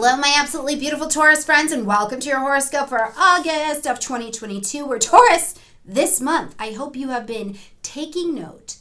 Hello, my absolutely beautiful Taurus friends, and welcome to your horoscope for August of 2022. We're Taurus this month. I hope you have been taking note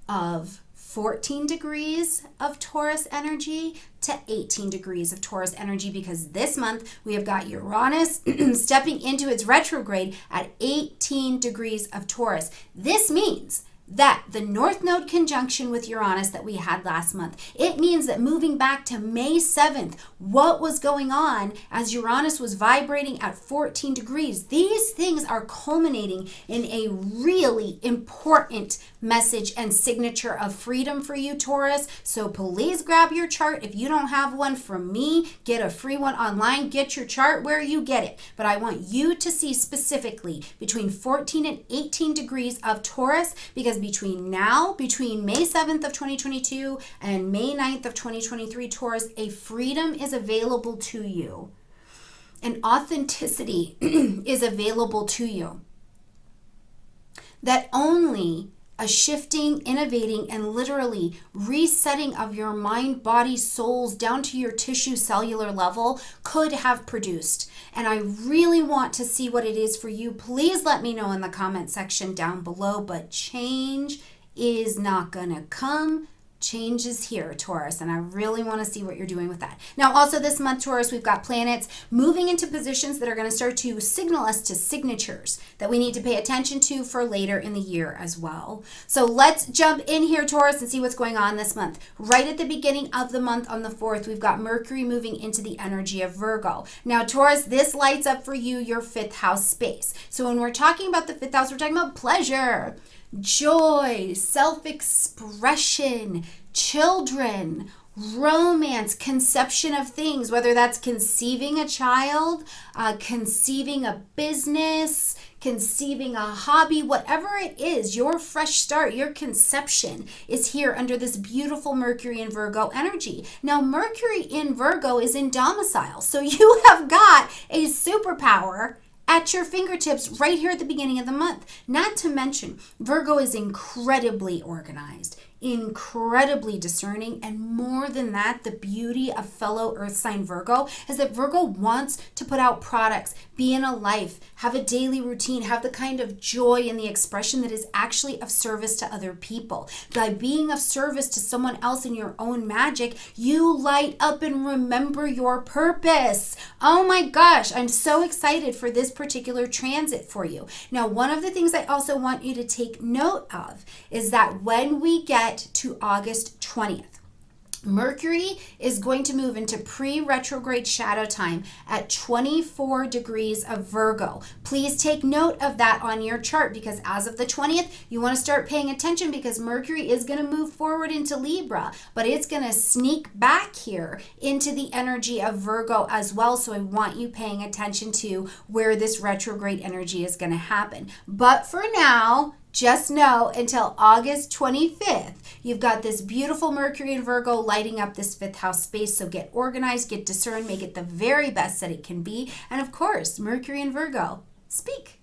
of 14 degrees of Taurus energy to 18 degrees of Taurus energy, because this month we have got Uranus stepping into its retrograde at 18 degrees of Taurus. This means that the North Node conjunction with Uranus that we had last month, it means that moving back to May 7th, what was going on as Uranus was vibrating at 14 degrees, these things are culminating in a really important message and signature of freedom for you, Taurus. So please grab your chart. If you don't have one from me, get a free one online. Get your chart where you get it. But I want you to see specifically between 14 and 18 degrees of Taurus, because between May 7th of 2022 and May 9th of 2023, Taurus, a freedom is available to you. An authenticity is available to you that only a shifting, innovating, and literally resetting of your mind, body, souls down to your tissue cellular level could have produced. And I really want to see what it is for you. Please let me know in the comment section down below. But change is not gonna come. Change is here, Taurus, and I really want to see what you're doing with that. Now, also this month, Taurus, we've got planets moving into positions that are going to start to signal us to signatures that we need to pay attention to for later in the year as well. So let's jump in here, Taurus, and see what's going on this month. Right at the beginning of the month on the 4th, we've got Mercury moving into the energy of Virgo. Now, Taurus, this lights up for you your 5th house space. So when we're talking about the 5th house, we're talking about pleasure, joy, self-expression, children, romance, conception of things, whether that's conceiving a child, conceiving a business, conceiving a hobby, whatever it is, your fresh start, your conception is here under this beautiful Mercury in Virgo energy. Now, Mercury in Virgo is in domicile, so you have got a superpower at your fingertips right here at the beginning of the month. Not to mention, Virgo is incredibly organized, incredibly discerning, and more than that, the beauty of fellow earth sign Virgo is that Virgo wants to put out products, be in a life, have a daily routine, have the kind of joy in the expression that is actually of service to other people. By being of service to someone else in your own magic, you light up and remember your purpose. Oh my gosh, I'm so excited for this particular transit for you. Now, one of the things I also want you to take note of is that when we get to August 20th, Mercury is going to move into pre-retrograde shadow time at 24 degrees of Virgo. Please take note of that on your chart, because as of the 20th, you want to start paying attention, because Mercury is going to move forward into Libra, but it's going to sneak back here into the energy of Virgo as well. So I want you paying attention to where this retrograde energy is going to happen. But for now, just know until August 25th, you've got this beautiful Mercury in Virgo lighting up this 5th house space. So get organized, get discerned, make it the very best that it can be. And of course, Mercury in Virgo, speak,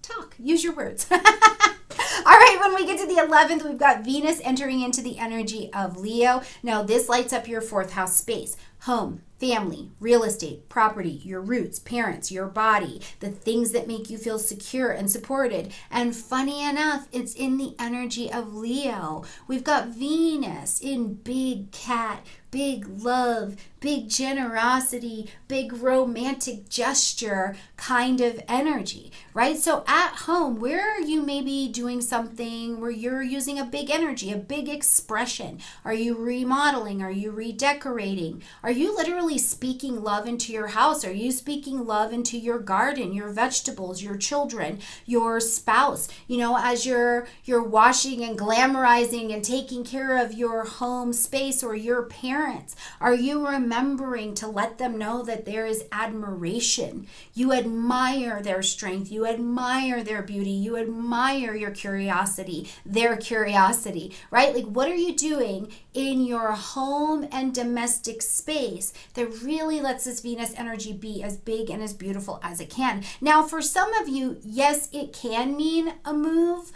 talk, use your words. All right, when we get to the 11th, we've got Venus entering into the energy of Leo. Now, this lights up your 4th house space. Home, family, real estate, property, your roots, parents, your body, the things that make you feel secure and supported. And funny enough, it's in the energy of Leo. We've got Venus in big cat, big love, big generosity, big romantic gesture kind of energy, right? So at home, where are you maybe doing something where you're using a big energy, a big expression? Are you remodeling? Are you redecorating? Are you literally speaking love into your house? Are you speaking love into your garden, your vegetables, your children, your spouse? You know, as you're washing and glamorizing and taking care of your home space or your parents, are you remembering to let them know that there is admiration? You admire their strength, you admire their beauty, you admire your curiosity, their curiosity, right? Like, what are you doing in your home and domestic space that really lets this Venus energy be as big and as beautiful as it can? Now, for some of you, yes, it can mean a move,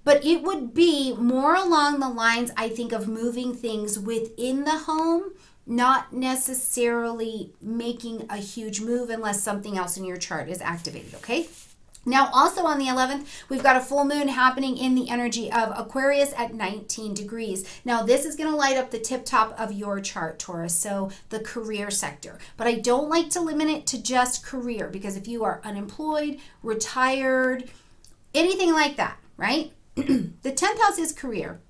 But it would be more along the lines, I think, of moving things within the home, not necessarily making a huge move unless something else in your chart is activated, okay? Now, also on the 11th, we've got a full moon happening in the energy of Aquarius at 19 degrees. Now, this is going to light up the tip top of your chart, Taurus, so the career sector. But I don't like to limit it to just career, because if you are unemployed, retired, anything like that, right? The 10th house is career,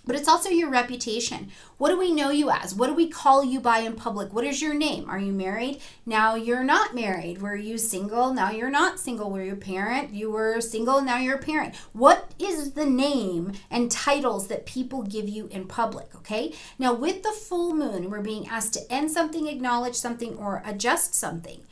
but it's also your reputation. What do we know you as? What do we call you by in public? What is your name? Are you married? Now you're not married. Were you single? Now you're not single. Were you a parent? You were single, now you're a parent. What is the name and titles that people give you in public, okay? Now with the full moon, we're being asked to end something, acknowledge something, or adjust something.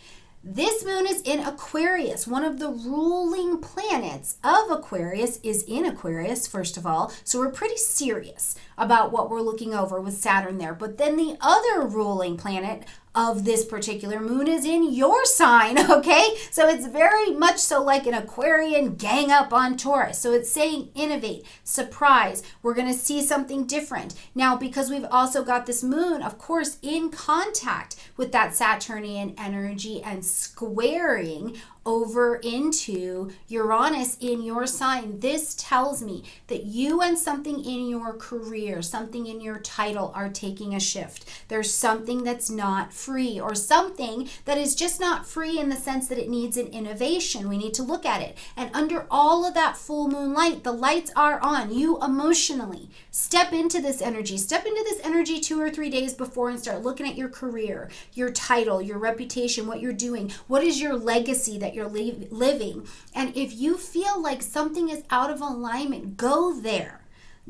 This moon is in Aquarius. One of the ruling planets of Aquarius is in Aquarius, first of all. So we're pretty serious about what we're looking over with Saturn there. But then the other ruling planet of this particular moon is in your sign, okay? So it's very much so like an Aquarian gang up on Taurus. So it's saying innovate, surprise. We're going to see something different. Now, because we've also got this moon, of course, in contact with that Saturnian energy and squaring over into Uranus in your sign, this tells me that you and something in your career, something in your title are taking a shift. There's something that's not free, or something that is just not free in the sense that it needs an innovation. We need to look at it. And under all of that full moon light, the lights are on. You emotionally step into this energy. Step into this energy 2 or 3 days before and start looking at your career, your title, your reputation, what you're doing. What is your legacy that you're living? And if you feel like something is out of alignment, go there.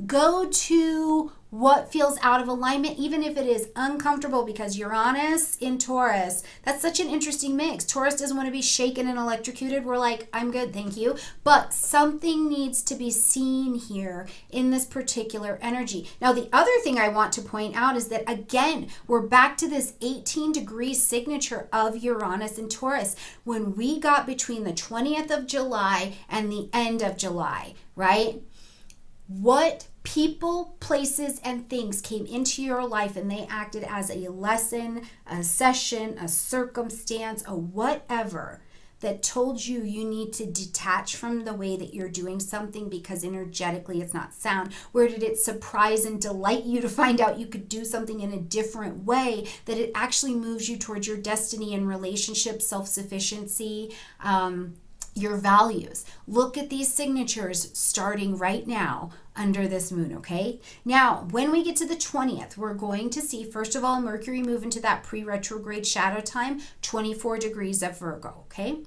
Go to what feels out of alignment, even if it is uncomfortable, because Uranus in Taurus, that's such an interesting mix. Taurus doesn't want to be shaken and electrocuted. We're like, I'm good, thank you. But something needs to be seen here in this particular energy. Now, the other thing I want to point out is that, again, we're back to this 18-degree signature of Uranus in Taurus. When we got between the 20th of July and the end of July, right? What people, places, and things came into your life and they acted as a lesson, a session, a circumstance, a whatever that told you you need to detach from the way that you're doing something because energetically it's not sound? Where did it surprise and delight you to find out you could do something in a different way, that it actually moves you towards your destiny and relationship, self-sufficiency, your values? Look at these signatures starting right now under this moon, okay? Now, when we get to the 20th, we're going to see, first of all, Mercury move into that pre-retrograde shadow time, 24 degrees of Virgo, okay?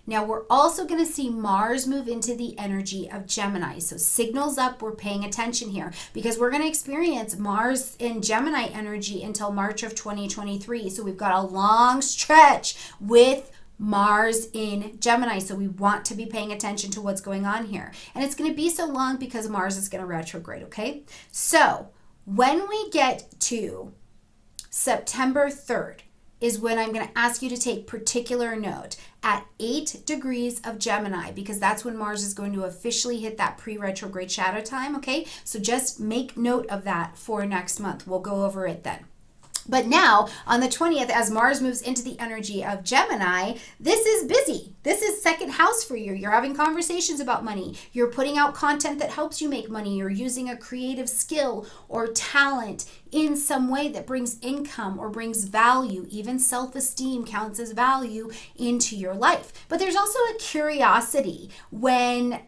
Now, we're also going to see Mars move into the energy of Gemini. So signals up, we're paying attention here, because we're going to experience Mars in Gemini energy until March of 2023. So we've got a long stretch with Mars in Gemini, so we want to be paying attention to what's going on here. And it's going to be so long because Mars is going to retrograde, okay? So when we get to September 3rd is when I'm going to ask you to take particular note at 8 degrees of Gemini, because that's when Mars is going to officially hit that pre-retrograde shadow time, okay? So just make note of that for next month. We'll go over it then. But now, on the 20th, as Mars moves into the energy of Gemini, this is busy. This is second house for you. You're having conversations about money. You're putting out content that helps you make money. You're using a creative skill or talent in some way that brings income or brings value. Even self-esteem counts as value into your life. But there's also a curiosity when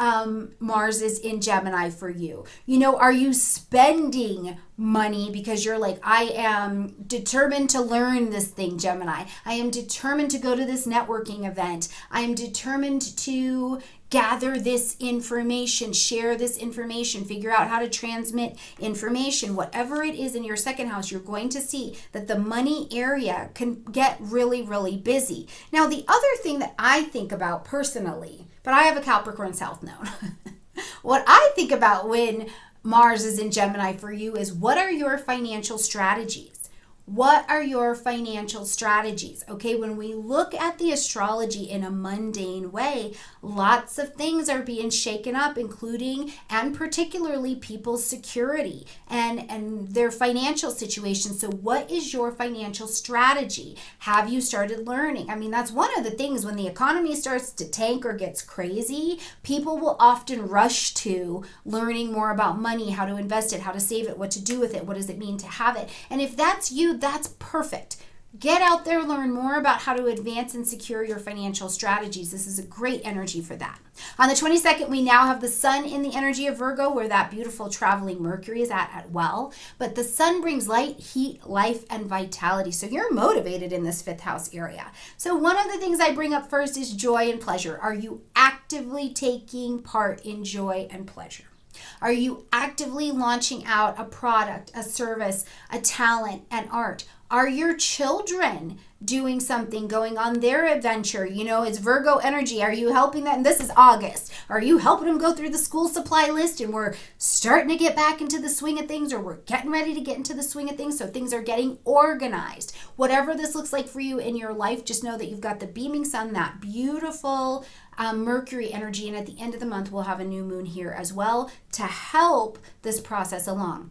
Mars is in Gemini for you. You know, are you spending money because you're like, I am determined to learn this thing, Gemini. I am determined to go to this networking event. I am determined to gather this information, share this information, figure out how to transmit information. Whatever it is in your second house, you're going to see that the money area can get really, really busy. Now, the other thing that I think about personally, but I have a Capricorn South Node. What I think about when Mars is in Gemini for you is, what are your financial strategies? What are your financial strategies? Okay, when we look at the astrology in a mundane way, lots of things are being shaken up, including and particularly people's security and their financial situation. So what is your financial strategy? Have you started learning? I mean, that's one of the things when the economy starts to tank or gets crazy, people will often rush to learning more about money, how to invest it, how to save it, what to do with it, what does it mean to have it. And if that's you, that's perfect. Get out there, learn more about how to advance and secure your financial strategies. This is a great energy for that. On the 22nd, we now have the sun in the energy of Virgo, where that beautiful traveling Mercury is at well. But the sun brings light, heat, life, and vitality. So you're motivated in this 5th house area. So one of the things I bring up first is joy and pleasure. Are you actively taking part in joy and pleasure? Are you actively launching out a product, a service, a talent, an art? Are your children doing something, going on their adventure? You know, it's Virgo energy. Are you helping them? This is August. Are you helping them go through the school supply list and we're starting to get back into the swing of things, or we're getting ready to get into the swing of things, so things are getting organized? Whatever this looks like for you in your life, just know that you've got the beaming sun, that beautiful Mercury energy, and at the end of the month, we'll have a new moon here as well to help this process along.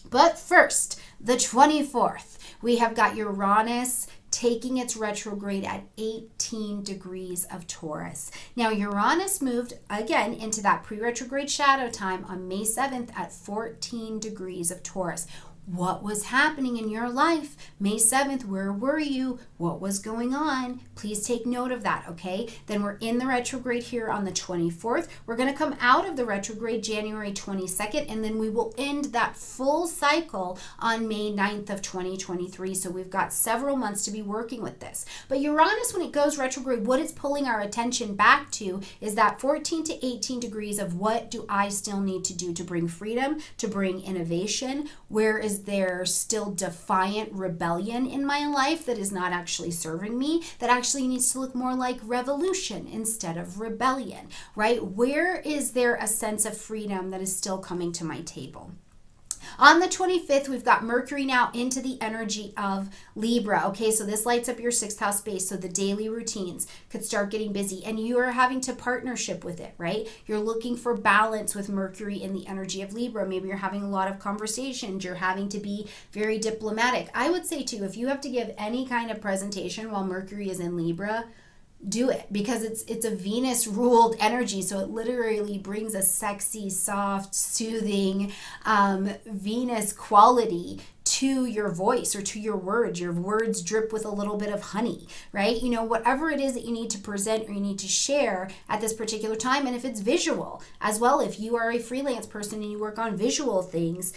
But first, the 24th, we have got Uranus taking its retrograde at 18 degrees of Taurus. Now, Uranus moved again into that pre-retrograde shadow time on May 7th at 14 degrees of Taurus. What was happening in your life? May 7th, where were you? What was going on? Please take note of that, okay? Then we're in the retrograde here on the 24th. We're going to come out of the retrograde January 22nd, and then we will end that full cycle on May 9th of 2023. So we've got several months to be working with this. But Uranus, when it goes retrograde, what it's pulling our attention back to is that 14 to 18 degrees of what do I still need to do to bring freedom, to bring innovation? Where is there still defiant rebellion in my life that is not actually serving me, that actually needs to look more like revolution instead of rebellion, right? Where is there a sense of freedom that is still coming to my table? On the 25th, we've got Mercury now into the energy of Libra. Okay, so this lights up your 6th house space, so the daily routines could start getting busy, and you are having to partnership with it, right? You're looking for balance with Mercury in the energy of Libra. Maybe you're having a lot of conversations. You're having to be very diplomatic. I would say, too, if you have to give any kind of presentation while Mercury is in Libra, do it, because it's a Venus ruled energy, so it literally brings a sexy, soft, soothing Venus quality to your voice or to your words. Your words drip with a little bit of honey, right? You know, whatever it is that you need to present or you need to share at this particular time. And if it's visual as well, if you are a freelance person and you work on visual things,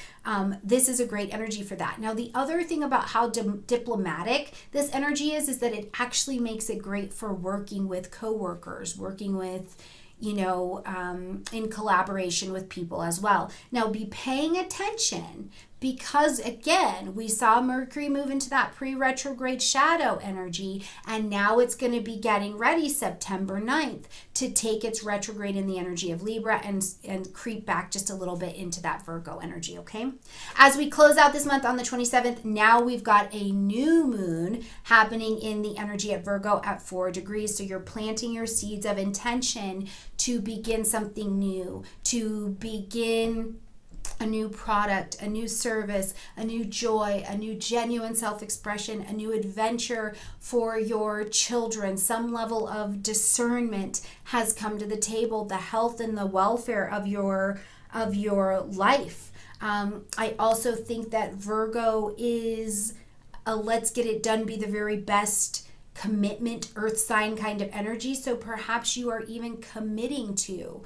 this is a great energy for that. Now, the other thing about how diplomatic this energy is that it actually makes it great for working with coworkers, working with, you know, in collaboration with people as well. Now, be paying attention, because again, we saw Mercury move into that pre-retrograde shadow energy, and now it's going to be getting ready September 9th to take its retrograde in the energy of Libra and creep back just a little bit into that Virgo energy, okay? As we close out this month on the 27th, now we've got a new moon happening in the energy of Virgo at 4 degrees. So you're planting your seeds of intention to begin something new, to begin a new product, a new service, a new joy, a new genuine self-expression, a new adventure for your children. Some level of discernment has come to the table, the health and the welfare of your life. I also think that Virgo is a let's get it done, be the very best commitment earth sign kind of energy. So perhaps you are even committing to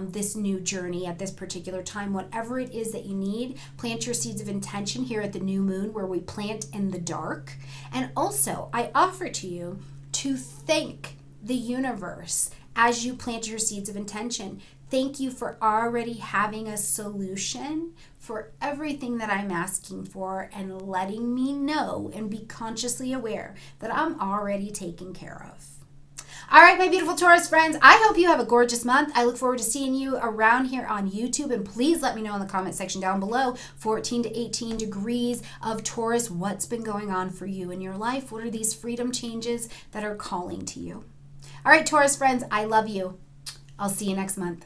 this new journey at this particular time. Whatever it is that you need, plant your seeds of intention here at the new moon, where we plant in the dark. And also, I offer to you to thank the universe as you plant your seeds of intention. Thank you for already having a solution for everything that I'm asking for, and letting me know and be consciously aware that I'm already taken care of. All right, my beautiful Taurus friends, I hope you have a gorgeous month. I look forward to seeing you around here on YouTube. And please let me know in the comment section down below, 14 to 18 degrees of Taurus, what's been going on for you in your life? What are these freedom changes that are calling to you? All right, Taurus friends, I love you. I'll see you next month.